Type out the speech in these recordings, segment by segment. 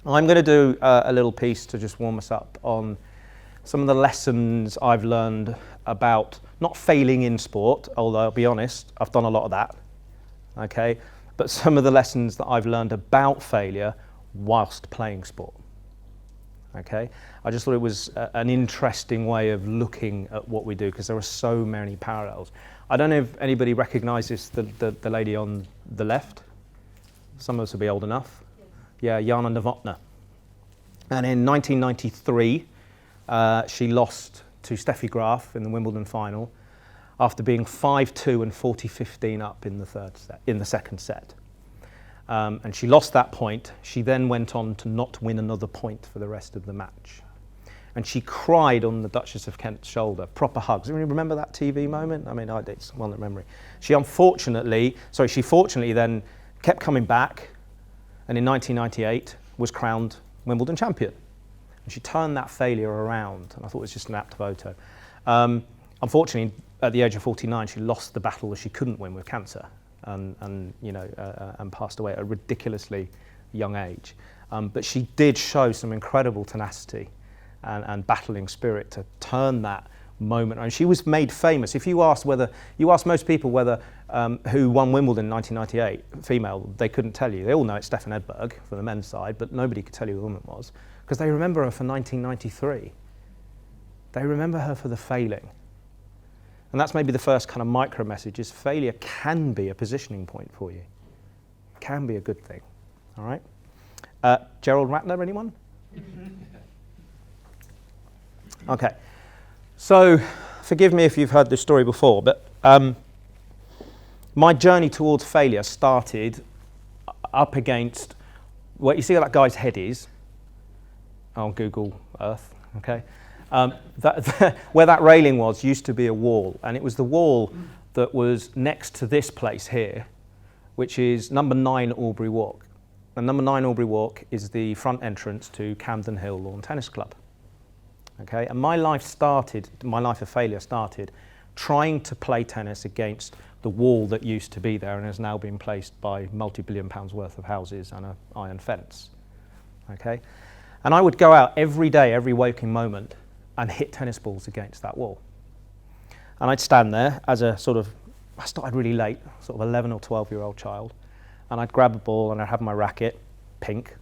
I'm going to do a little piece to just warm us up on some of the lessons I've learned about not failing in sport, although I'll be honest, I've done a lot of that, okay? But some of the lessons that I've learned about failure whilst playing sport, okay? I just thought it was an interesting way of looking at what we do, because there are so many parallels. I don't know if anybody recognises the lady on the left. Some of us will be old enough. Yeah, Jana Novotná. And in 1993, she lost to Steffi Graf in the Wimbledon final after being 5-2 and 40-15 up in the second set. And she lost that point. She then went on to not win another point for the rest of the match. And she cried on the Duchess of Kent's shoulder, proper hugs. Remember that TV moment? I mean, it's one in memory. She fortunately then kept coming back, and in 1998 was crowned Wimbledon champion. And she turned that failure around, and I thought it was just an apt photo. Unfortunately, at the age of 49, she lost the battle that she couldn't win with cancer, and passed away at a ridiculously young age. But she did show some incredible tenacity and battling spirit to turn that moment. And she was made famous. If you ask most people whether who won Wimbledon in 1998, female, they couldn't tell you. They all know it's Stefan Edberg for the men's side, but nobody could tell you who the woman was, because they remember her for 1993. They remember her for the failing. And that's maybe the first kind of micro message, is failure can be a positioning point for you. It can be a good thing, all right? Gerald Ratner, anyone? Okay. So, forgive me if you've heard this story before, but my journey towards failure started up against, well, you see where that guy's head is on Google Earth, okay? Where that railing was used to be a wall, and it was the wall that was next to this place here, which is number 9 Albury Walk. And number 9 Albury Walk is the front entrance to Camden Hill Lawn Tennis Club. Okay, and my life of failure started trying to play tennis against the wall that used to be there and has now been placed by multi-billion pounds worth of houses and an iron fence. Okay, and I would go out every day, every waking moment, and hit tennis balls against that wall. And I'd stand there as I started really late, sort of 11 or 12-year-old child, and I'd grab a ball and I'd have my racket, pink,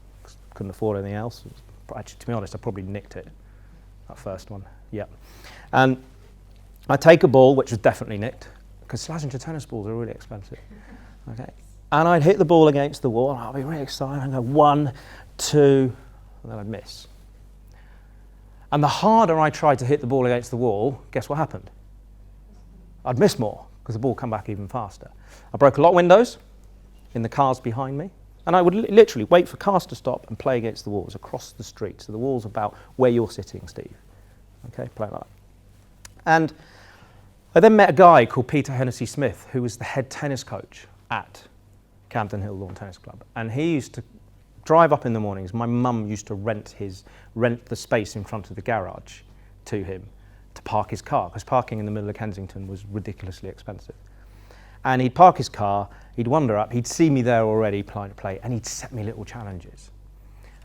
couldn't afford anything else. Actually, to be honest, I probably nicked it. That first one, yeah. And I take a ball, which was definitely nicked, because Slazenger tennis balls are really expensive. Okay. And I'd hit the ball against the wall, and I'd be really excited, and go 1, 2, and then I'd miss. And the harder I tried to hit the ball against the wall, guess what happened? I'd miss more, because the ball come back even faster. I broke a lot of windows in the cars behind me, and I would literally wait for cars to stop and play against the walls across the street. So the wall's about where you're sitting, Steve. Okay, play like that. And I then met a guy called Peter Hennessy Smith, who was the head tennis coach at Camden Hill Lawn Tennis Club. And he used to drive up in the mornings. My mum used to rent the space in front of the garage to him to park his car, because parking in the middle of Kensington was ridiculously expensive. And he'd park his car, he'd wander up, he'd see me there already trying to play, and he'd set me little challenges.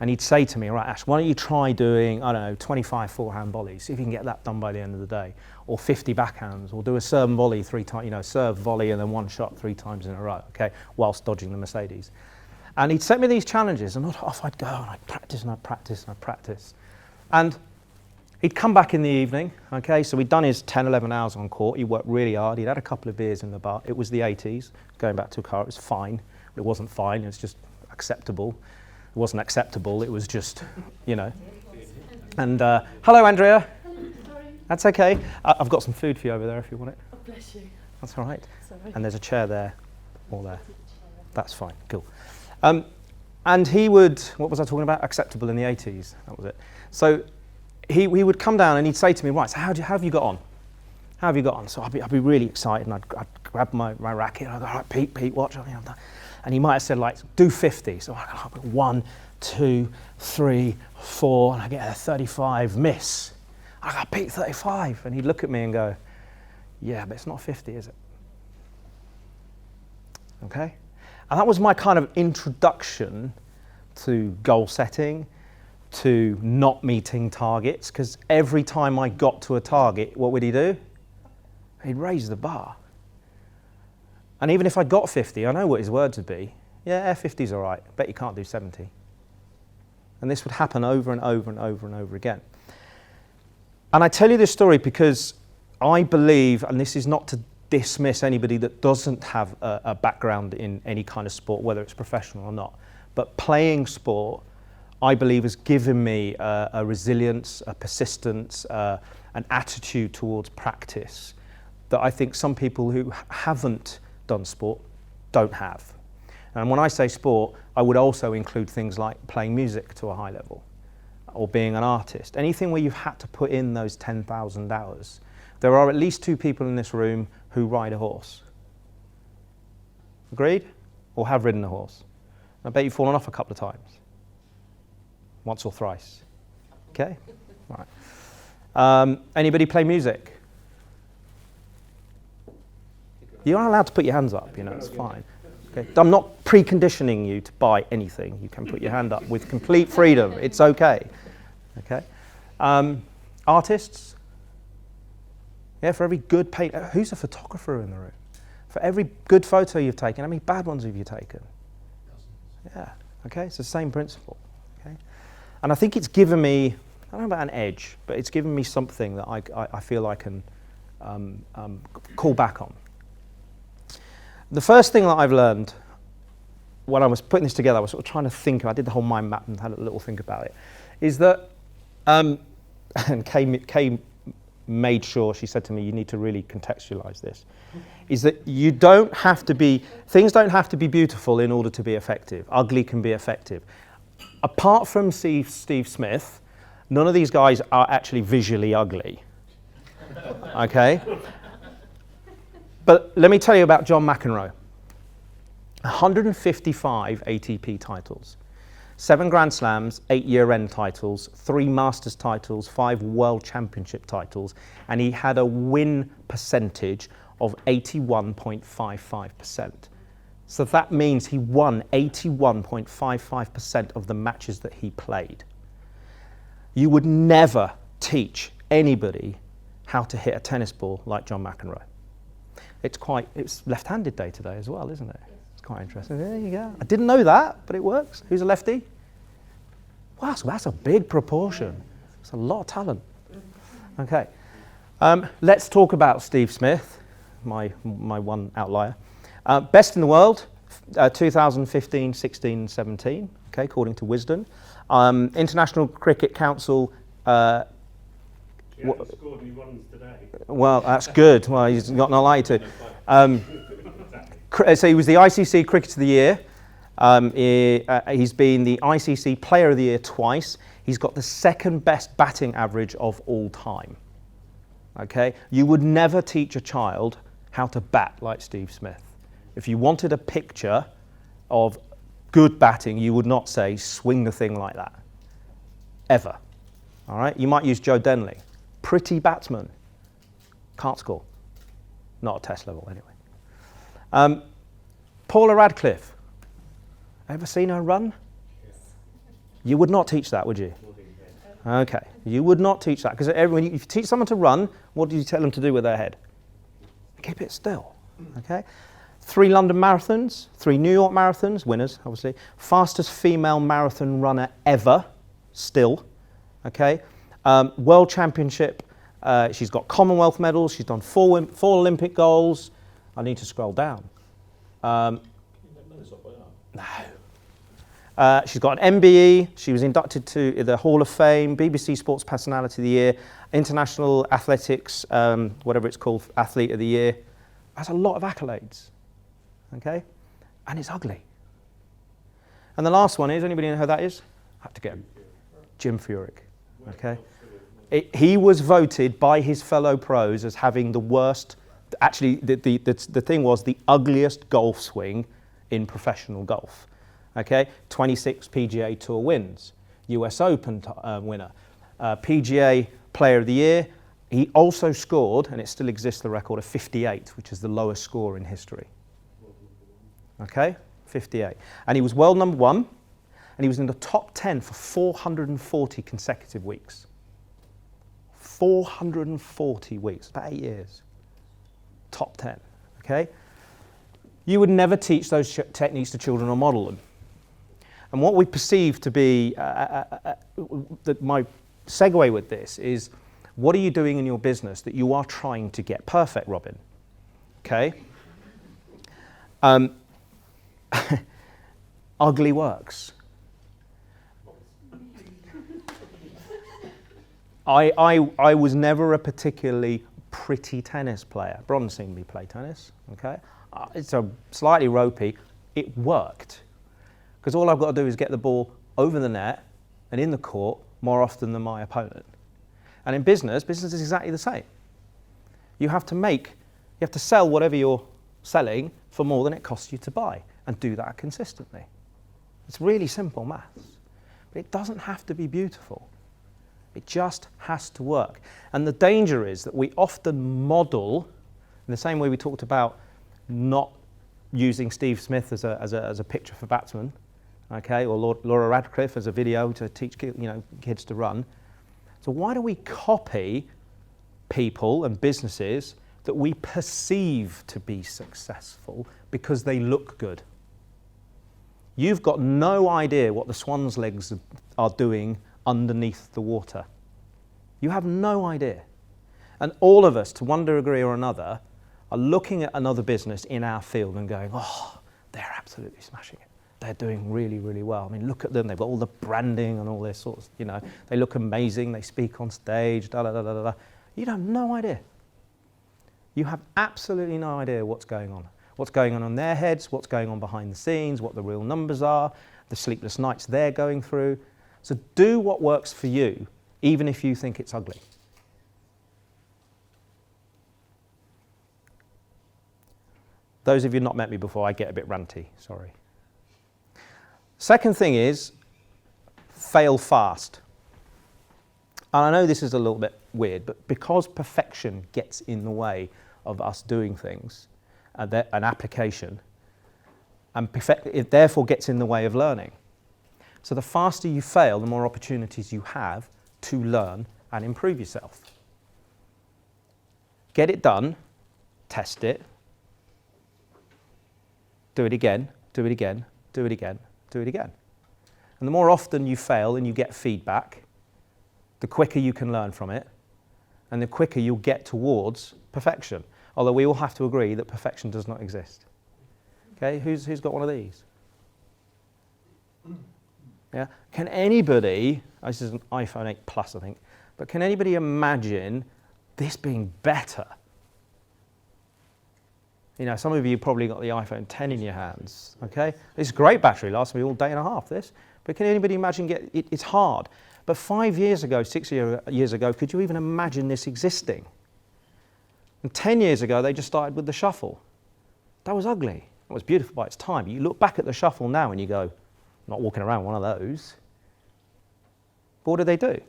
And he'd say to me, right, Ash, why don't you try doing, 25 forehand volleys, see if you can get that done by the end of the day, or 50 backhands, or do a serve and volley 3 times, serve, volley, and then one shot 3 times in a row, okay, whilst dodging the Mercedes. And he'd set me these challenges, and off I'd go, and I'd practice, and I'd practice, and I'd practice. And he'd come back in the evening, okay, so we'd done his 10, 11 hours on court. He worked really hard. He'd had a couple of beers in the bar. It was the 80s, going back to a car. It was fine, but it wasn't fine. It was just acceptable. It wasn't acceptable. It was just, And hello, Andrea. Hello, sorry. That's okay. I've got some food for you over there if you want it. Oh, bless you. That's all right. Sorry. And there's a chair there, or there. That's fine, cool. And he would, what was I talking about? Acceptable in the 80s, that was it. So he would come down and he'd say to me, right, so how have you got on? How have you got on? So I'd be really excited, and I'd grab my racket, and I'd go, all right, Pete, watch. And he might have said, do 50. So I'd go, 1, 2, 3, 4, and I get a 35 miss. I go, Pete, 35. And he'd look at me and go, yeah, but it's not 50, is it? Okay? And that was my kind of introduction to goal setting, to not meeting targets, because every time I got to a target, what would he do? He'd raise the bar. And even if I got 50, I know what his words would be. Yeah, 50's all right. Bet you can't do 70. And this would happen over and over and over and over again. And I tell you this story because I believe, and this is not to dismiss anybody that doesn't have a background in any kind of sport, whether it's professional or not, but playing sport, I believe, has given me a resilience, a persistence, an attitude towards practice that I think some people who haven't done sport don't have. And when I say sport, I would also include things like playing music to a high level or being an artist. Anything where you've had to put in those 10,000 hours. There are at least 2 people in this room who ride a horse. Agreed? Or have ridden a horse. I bet you've fallen off a couple of times. Once or thrice. Okay? Right. Anybody play music? You are allowed to put your hands up, it's fine. Okay. I'm not preconditioning you to buy anything. You can put your hand up with complete freedom. It's okay. Okay. Artists? Yeah, for every good painter. Who's a photographer in the room? For every good photo you've taken, how many bad ones have you taken? Yeah. Okay, it's the same principle. Okay. And I think it's given me, I don't know about an edge, but it's given me something that I feel I can call back on. The first thing that I've learned when I was putting this together, I was sort of trying to think, I did the whole mind map and had a little think about it, is that, and Kay made sure, she said to me, you need to really contextualize this, is that you don't have to be, things don't have to be beautiful in order to be effective. Ugly can be effective. Apart from Steve Smith, none of these guys are actually visually ugly. Okay? But let me tell you about John McEnroe. 155 ATP titles, 7 Grand Slams, 8 year-end titles, 3 Masters titles, 5 World Championship titles, and he had a win percentage of 81.55%. So that means he won 81.55% of the matches that he played. You would never teach anybody how to hit a tennis ball like John McEnroe. It's left-handed day today as well, isn't it? It's quite interesting. There you go. I didn't know that, but it works. Who's a lefty? Wow, so that's a big proportion. It's a lot of talent. Okay. Let's talk about Steve Smith, my one outlier. Best in the world, 2015, 16, 17, okay, according to Wisden. International Cricket Council. He hasn't scored any runs today. Well, that's good. Well, he's not likely to. So he was the ICC Cricketer of the Year. He's been the ICC Player of the Year twice. He's got the second best batting average of all time. Okay? You would never teach a child how to bat like Steve Smith. If you wanted a picture of good batting, you would not say, swing the thing like that. Ever. All right? You might use Joe Denley. Pretty batsman. Can't score. Not at test level, anyway. Paula Radcliffe. Ever seen her run? Yes. You would not teach that, would you? Okay. You would not teach that. Because if you teach someone to run, what do you tell them to do with their head? Keep it still. Okay? 3 London marathons, 3 New York marathons, winners, obviously. Fastest female marathon runner ever, still. Okay? World Championship. She's got Commonwealth medals. She's done 4 Olympic goals. I need to scroll down. No. She's got an MBE. She was inducted to the Hall of Fame, BBC Sports Personality of the Year, International Athletics, whatever it's called, Athlete of the Year. Has a lot of accolades. Okay? And it's ugly. And the last one is, anybody know who that is? I have to get him. Jim Furyk. Okay? He was voted by his fellow pros as having the worst, actually the thing was the ugliest golf swing in professional golf. Okay, 26 PGA Tour wins, US Open winner, PGA Player of the Year. He also scored, and it still exists, the record of 58, which is the lowest score in history. Okay, 58. And he was world number 1. and he was in the top 10 for 440 consecutive weeks. 440 weeks, about 8 years. Top 10, okay? You would never teach those techniques to children or model them. And what we perceive to be, my segue with this is, what are you doing in your business that you are trying to get perfect, Robin? Okay? Ugly works. I was never a particularly pretty tennis player. Bron's seen me play tennis, okay? It's a slightly ropey. It worked. Because all I've got to do is get the ball over the net and in the court more often than my opponent. And in business is exactly the same. You have to sell whatever you're selling for more than it costs you to buy, and do that consistently. It's really simple maths. But it doesn't have to be beautiful. It just has to work. And the danger is that we often model, in the same way we talked about not using Steve Smith as a picture for batsmen, okay, or Laura Radcliffe as a video to teach kids to run. So why do we copy people and businesses that we perceive to be successful because they look good? You've got no idea what the swan's legs are doing underneath the water. You have no idea. And all of us, to one degree or another, are looking at another business in our field and going, oh, they're absolutely smashing it. They're doing really, really well. I mean, look at them. They've got all the branding and all this sort of, they look amazing. They speak on stage, da-da-da-da-da. You have no idea. You have absolutely no idea what's going on. What's going on in their heads, what's going on behind the scenes, what the real numbers are, the sleepless nights they're going through. So do what works for you, even if you think it's ugly. Those of you not met me before, I get a bit ranty, sorry. Second thing is, fail fast. And I know this is a little bit weird, but because perfection gets in the way of us doing things, an application, and it therefore gets in the way of learning. So the faster you fail, the more opportunities you have to learn and improve yourself. Get it done, test it, do it again, do it again, do it again, do it again. And the more often you fail and you get feedback, the quicker you can learn from it, and the quicker you'll get towards perfection. Although we all have to agree that perfection does not exist. Okay, who's got one of these? Yeah. Can anybody, this is an iPhone 8 Plus, I think, but can anybody imagine this being better? Some of you probably got the iPhone 10 in your hands, okay? It's great battery, lasts me all day and a half, this. But can anybody imagine, it's hard. But 5 years ago, 6 years ago, could you even imagine this existing? And 10 years ago, they just started with the shuffle. That was ugly. It was beautiful by its time. You look back at the shuffle now and you go, I'm not walking around one of those. But what did they do?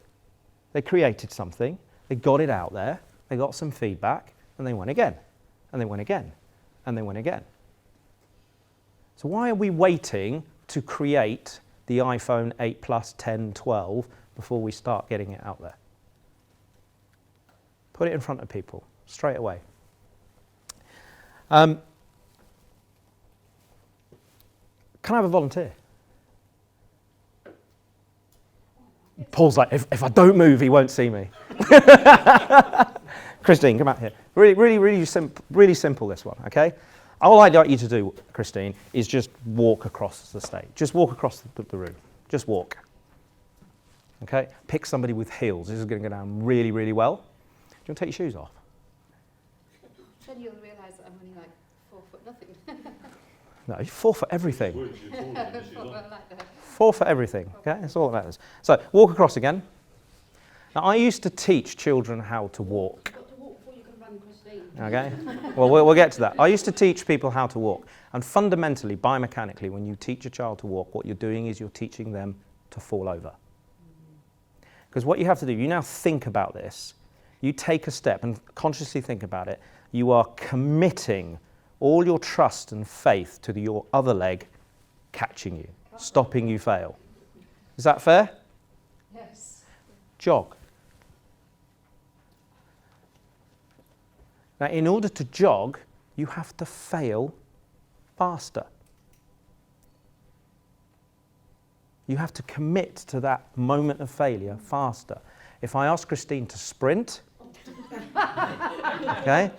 They created something, they got it out there, they got some feedback, and they went again, and they went again, and they went again. So why are we waiting to create the iPhone 8 Plus, 10, 12 before we start getting it out there? Put it in front of people straight away. Can I have a volunteer? Paul's like, if I don't move, he won't see me. Christine, come out here. Really simple, this one, okay? All I'd like you to do, Christine, is just walk across the stage. Just walk across the room. Just walk. Okay? Pick somebody with heels. This is going to go down really, really well. Do you want to take your shoes off? Then you'll realise that I'm only like 4 foot nothing. No, you're 4 for everything. Like that. 4 for everything, okay? That's all that matters. So, walk across again. Now, I used to teach children how to walk. You've got to walk before you can run, Christine. Okay? Well, we'll get to that. I used to teach people how to walk. And fundamentally, biomechanically, when you teach a child to walk, what you're doing is you're teaching them to fall over. Because what you have to do, you now think about this. You take a step and consciously think about it. You are committing all your trust and faith to your other leg catching you, stopping you fail. Is that fair? Yes. Jog. Now, in order to jog, you have to fail faster. You have to commit to that moment of failure faster. If I ask Christine to sprint, okay,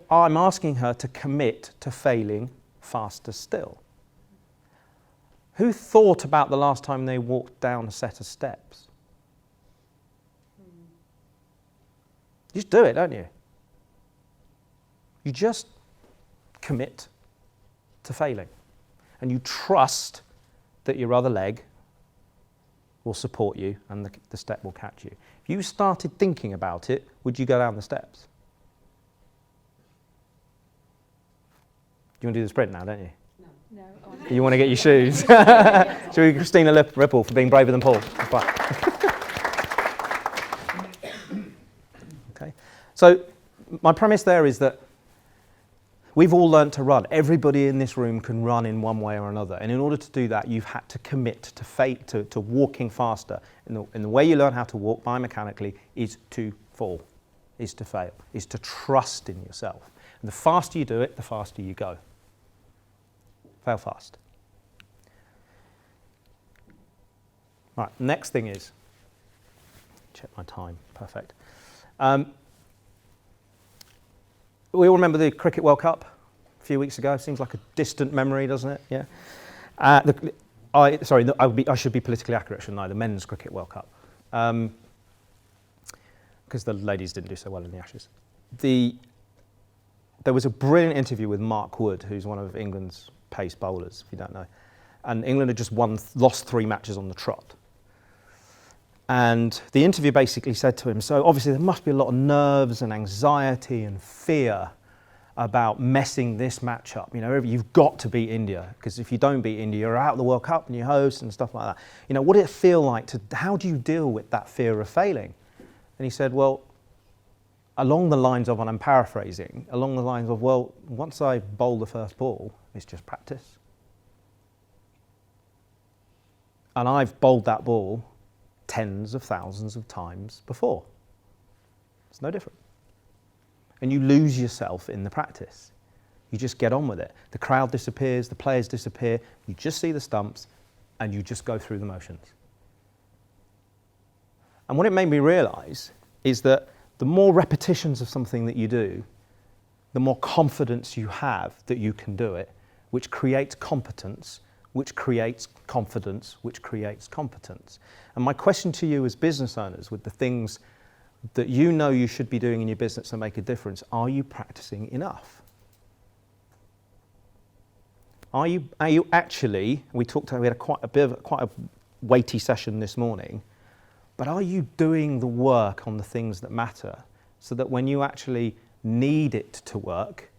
I'm asking her to commit to failing faster still. Who thought about the last time they walked down a set of steps? You just do it, don't you? You just commit to failing. And you trust that your other leg will support you and the step will catch you. If you started thinking about it, would you go down the steps? You want to do the sprint now, don't you? No. You want to get your shoes? Should we Christina Ripple for being braver than Paul? Okay. So my premise there is that we've all learnt to run. Everybody in this room can run in one way or another. And in order to do that, you've had to commit to walking faster. And the way you learn how to walk biomechanically is to fall, is to fail, is to trust in yourself. And the faster you do it, the faster you go. Fail fast. Right, next thing is, check my time, perfect. We all remember the Cricket World Cup a few weeks ago. Seems like a distant memory, doesn't it? Yeah. I should be politically accurate, shouldn't I? The Men's Cricket World Cup, because the ladies didn't do so well in the Ashes. There was a brilliant interview with Mark Wood, who's one of England's pace bowlers, if you don't know. And England had just lost 3 matches on the trot. And the interview basically said to him, so obviously there must be a lot of nerves and anxiety and fear about messing this match up. You know, you've got to beat India, because if you don't beat India, you're out of the World Cup and you host and stuff like that. You know, what did it feel like how do you deal with that fear of failing? And he said, well, along the lines of, and I'm paraphrasing, along the lines of, well, once I bowl the first ball, it's just practice. And I've bowled that ball tens of thousands of times before. It's no different. And you lose yourself in the practice. You just get on with it. The crowd disappears, the players disappear, you just see the stumps, and you just go through the motions. And what it made me realise is that the more repetitions of something that you do, the more confidence you have that you can do it, which creates competence, which creates confidence, which creates competence. And my question to you as business owners, with the things that you know you should be doing in your business to make a difference, are you practicing enough? Are you actually, we had quite a weighty session this morning, but are you doing the work on the things that matter so that when you actually need it to work,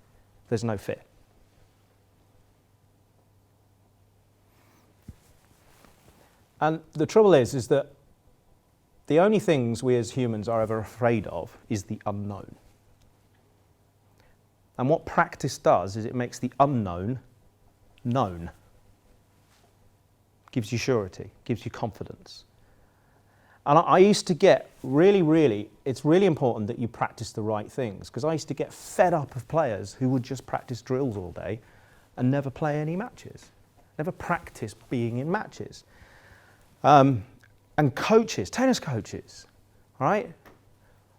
there's no fear? And the trouble is that the only things we as humans are ever afraid of is the unknown. And what practice does is it makes the unknown known. Gives you surety, gives you confidence. And I used to get it's really important that you practice the right things, because I used to get fed up of players who would just practice drills all day and never play any matches, never practice being in matches. And coaches, tennis coaches, right,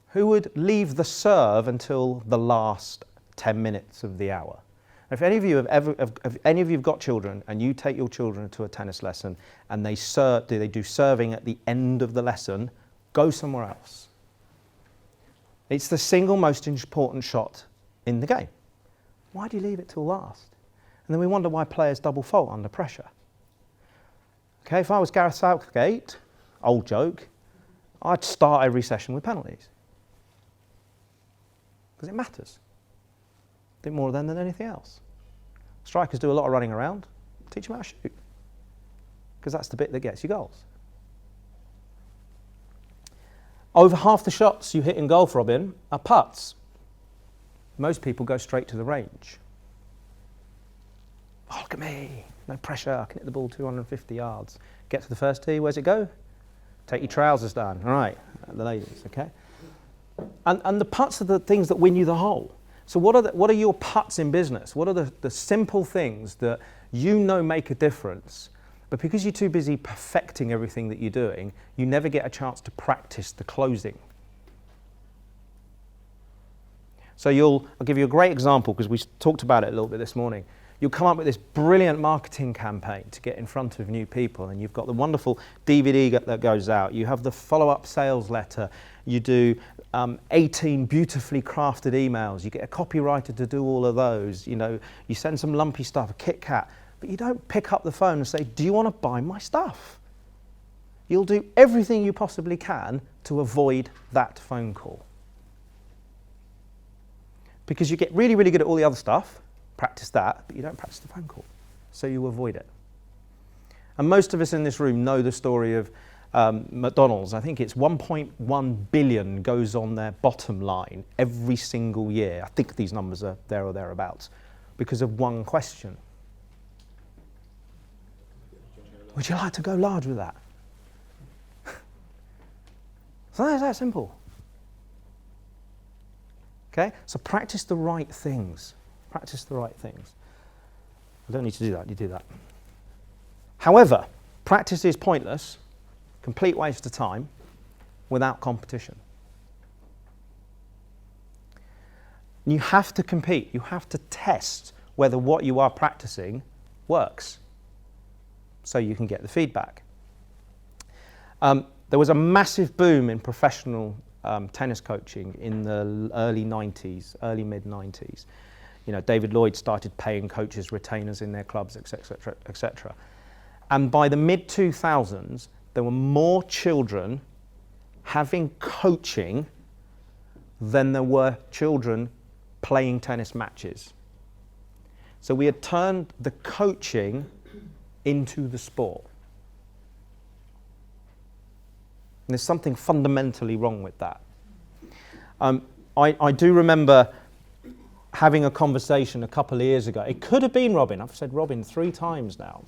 who would leave the serve until the last 10 minutes of the hour. If any of you have got children and you take your children to a tennis lesson and they do serving at the end of the lesson, go somewhere else. It's the single most important shot in the game. Why do you leave it till last? And then we wonder why players double fault under pressure. Okay, if I was Gareth Southgate, old joke, I'd start every session with penalties. Because it matters. I think more than anything else. Strikers do a lot of running around. Teach them how to shoot. Because that's the bit that gets you goals. Over half the shots you hit in golf, Robin, are putts. Most people go straight to the range. Oh, look at me. no pressure, I can hit the ball 250 yards. Get to the first tee, where's it go? Take your trousers down. All right, the ladies, okay? And the putts are the things that win you the hole. So what are your putts in business? What are the simple things that you know make a difference, but because you're too busy perfecting everything that you're doing, you never get a chance to practice the closing. So I'll give you a great example because we talked about it a little bit this morning. You'll come up with this brilliant marketing campaign to get in front of new people, and you've got the wonderful DVD that goes out. You have the follow-up sales letter. You do 18 beautifully crafted emails. You get a copywriter to do all of those. You know, you send some lumpy stuff, a Kit Kat, but you don't pick up the phone and say, do you want to buy my stuff? You'll do everything you possibly can to avoid that phone call. Because you get really, really good at all the other stuff, practice that, but you don't practice the phone call, so you avoid it. And most of us in this room know the story of McDonald's. I think it's 1.1 billion goes on their bottom line every single year. I think these numbers are there or thereabouts, because of one question. Would you like to go large with that? So it's that simple. Okay, so practice the right things. Practice the right things. I don't need to do that, you do that. However, practice is pointless, complete waste of time, without competition. You have to compete, you have to test whether what you are practicing works, so you can get the feedback. There was a massive boom in professional tennis coaching in the early 90s, early mid-90s. You know, David Lloyd started paying coaches retainers in their clubs, etc., etc. And by the mid-2000s, there were more children having coaching than there were children playing tennis matches. So we had turned the coaching into the sport. And there's something fundamentally wrong with that. I do remember having a conversation a couple of years ago. It could have been Robin. I've said Robin 3 times now,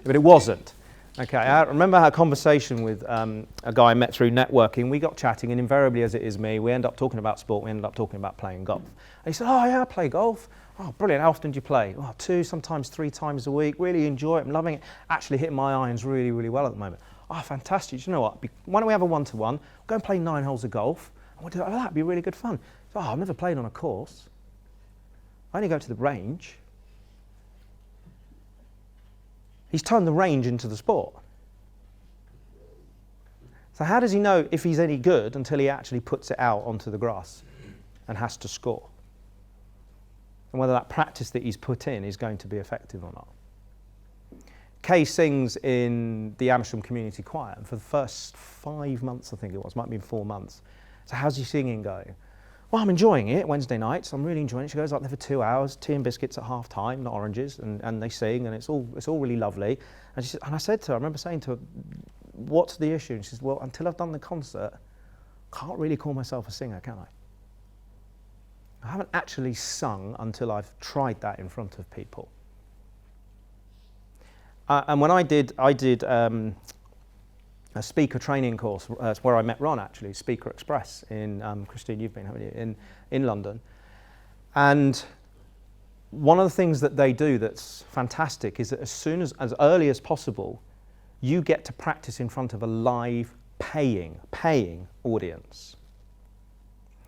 but it wasn't. Okay, I remember I had a conversation with a guy I met through networking. We got chatting, and invariably, as it is me, we end up talking about sport. We ended up talking about playing golf. And he said, "Oh yeah, I play golf. Oh, brilliant. How often do you play?" "Oh, 2, sometimes 3 times a week. Really enjoy it. I'm loving it. Actually hitting my irons really, really well at the moment." "Oh, fantastic. Do you know what? Why don't we have a one-to-one? We'll go and play 9 holes of golf. And we'll do that. Oh, that'd be really good fun." "Oh, I've never played on a course. I only go to the range." He's turned the range into the sport. So how does he know if he's any good until he actually puts it out onto the grass and has to score? And whether that practice that he's put in is going to be effective or not. Kay sings in the Amersham Community Choir, and for the first 5 months, I think it was, might have been 4 months. So how's your singing going? "Well, I'm enjoying it. Wednesday nights, I'm really enjoying it." She goes up there for 2 hours, tea and biscuits at half time, not oranges, and they sing, and it's all really lovely. And she said, and I said to her, I remember saying to her, "What's the issue?" And she says, "Well, until I've done the concert, I can't really call myself a singer, can I? I haven't actually sung until I've tried that in front of people." And when I did a speaker training course, it's where I met Ron actually, Speaker Express in, Christine, you've been, haven't you, in London. And one of the things that they do that's fantastic is that as early as possible, you get to practice in front of a live paying audience.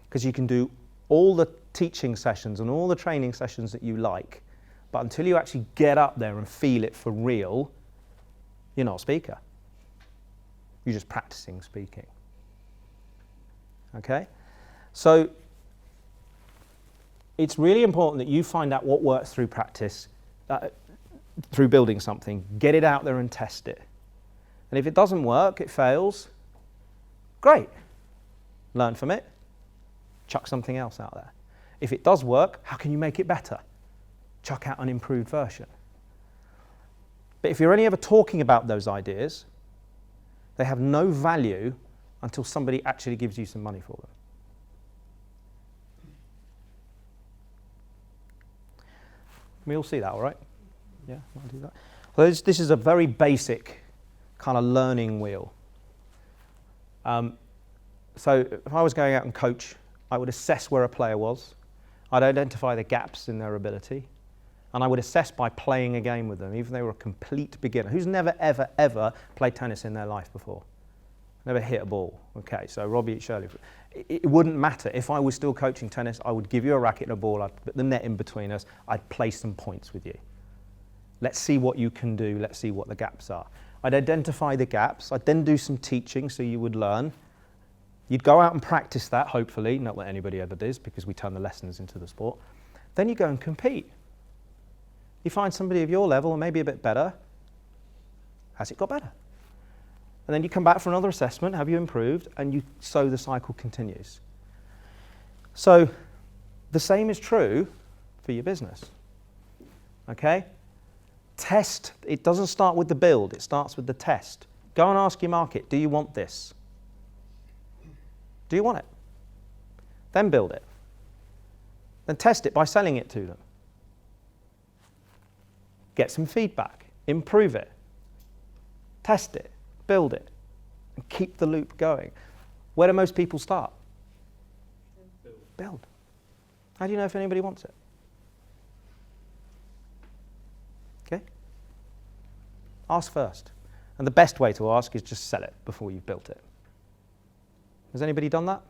Because you can do all the teaching sessions and all the training sessions that you like, but until you actually get up there and feel it for real, you're not a speaker. You're just practicing speaking. Okay? So it's really important that you find out what works through practice, through building something. Get it out there and test it. And if it doesn't work, it fails, great. Learn from it. Chuck something else out there. If it does work, how can you make it better? Chuck out an improved version. But if you're only ever talking about those ideas, they have no value until somebody actually gives you some money for them. We all see that, all right? Yeah, I'll do that. So this is a very basic kind of learning wheel. So if I was going out and coach, I would assess where a player was. I'd identify the gaps in their ability. And I would assess by playing a game with them, even if they were a complete beginner. Who's never, ever, ever played tennis in their life before? Never hit a ball. Okay, so Robbie Shirley. It wouldn't matter. If I was still coaching tennis, I would give you a racket and a ball, I'd put the net in between us, I'd play some points with you. Let's see what you can do, let's see what the gaps are. I'd identify the gaps, I'd then do some teaching so you would learn. You'd go out and practice that, hopefully, not that anybody ever does because we turn the lessons into the sport. Then you go and compete. You find somebody of your level, or maybe a bit better, has it got better? And then you come back for another assessment, have you improved? And so the cycle continues. So the same is true for your business, okay? Test, it doesn't start with the build, it starts with the test. Go and ask your market, do you want this? Do you want it? Then build it. Then test it by selling it to them. Get some feedback, improve it, test it, build it, and keep the loop going. Where do most people start? Build. How do you know if anybody wants it? Okay? Ask first. And the best way to ask is just sell it before you've built it. Has anybody done that?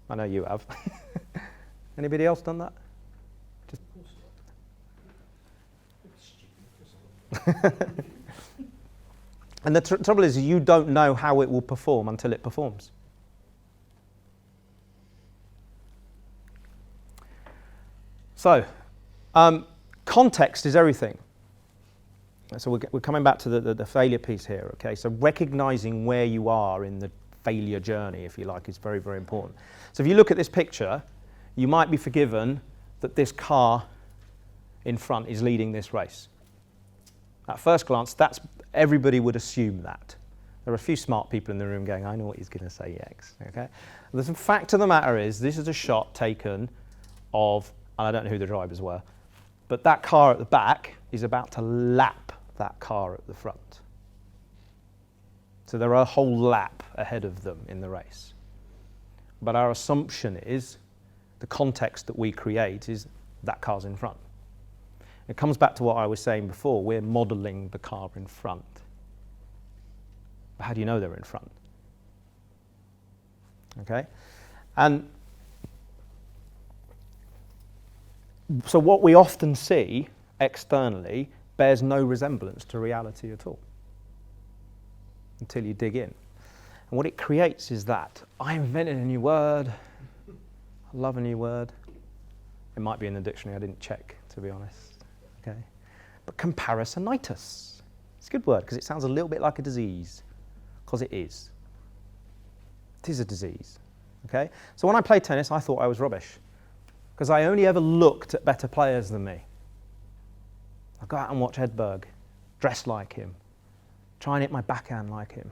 I know you have. Anybody else done that? Just and the trouble is you don't know how it will perform until it performs. So, context is everything. So we're coming back to the failure piece here, okay? So recognizing where you are in the failure journey, if you like, is very, very important. So if you look at this picture, you might be forgiven that this car in front is leading this race. At first glance, everybody would assume that. There are a few smart people in the room going, I know what he's going to say next, okay? The fact of the matter is, this is a shot taken of, and I don't know who the drivers were, but that car at the back is about to lap that car at the front. So there are a whole lap ahead of them in the race. But our assumption is, the context that we create is that car's in front. It comes back to what I was saying before, we're modelling the car in front. But how do you know they're in front? Okay? And so what we often see externally bears no resemblance to reality at all until you dig in. And what it creates is that I invented a new word. I love a new word. It might be in the dictionary, I didn't check, to be honest. Okay? But comparisonitis. It's a good word because it sounds a little bit like a disease, because it is. It is a disease. Okay? So when I played tennis, I thought I was rubbish because I only ever looked at better players than me. I go out and watch Edberg, dress like him, try and hit my backhand like him.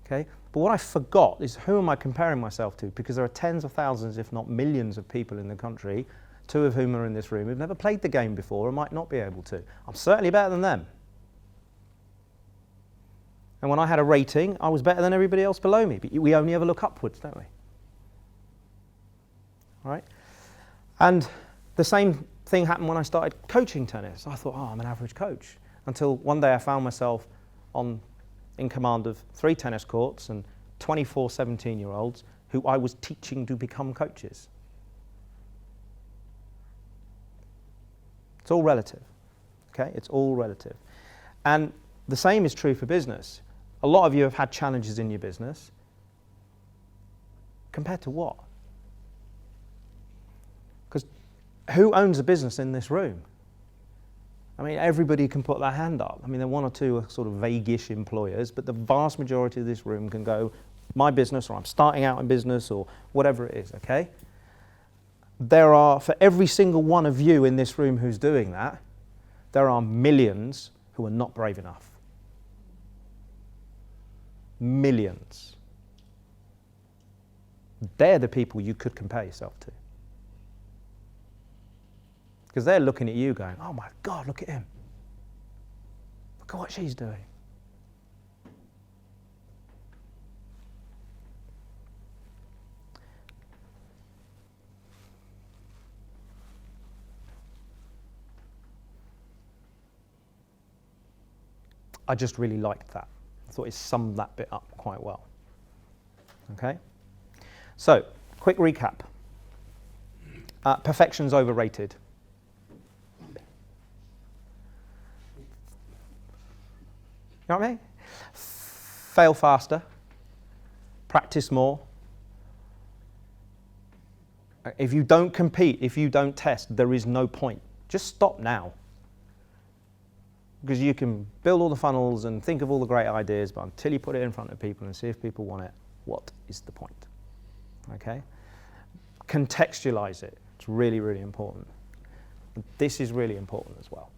Okay? But what I forgot is who am I comparing myself to? Because there are tens of thousands, if not millions of people in the country, two of whom are in this room, who've never played the game before and might not be able to. I'm certainly better than them. And when I had a rating, I was better than everybody else below me. But we only ever look upwards, don't we? All right? And the same thing happened when I started coaching tennis. I thought, I'm an average coach. Until one day I found myself in command of 3 tennis courts and 24 17-year-olds who I was teaching to become coaches. It's all relative, okay? It's all relative. And the same is true for business. A lot of you have had challenges in your business. Compared to what? Because who owns a business in this room? I mean, everybody can put their hand up. I mean, there are 1 or 2 sort of vague-ish employers, but the vast majority of this room can go, my business, or I'm starting out in business, or whatever it is, okay? There are, for every single one of you in this room who's doing that, there are millions who are not brave enough. Millions. They're the people you could compare yourself to. Because they're looking at you going, oh my God, look at him. Look at what she's doing. I just really liked that. I thought it summed that bit up quite well. Okay? So, quick recap. Perfection's overrated. You know what I mean? Fail faster. Practice more. If you don't compete, if you don't test, there is no point. Just stop now. Because you can build all the funnels and think of all the great ideas, but until you put it in front of people and see if people want it, what is the point? Okay? Contextualize it. It's really, really important. This is really important as well.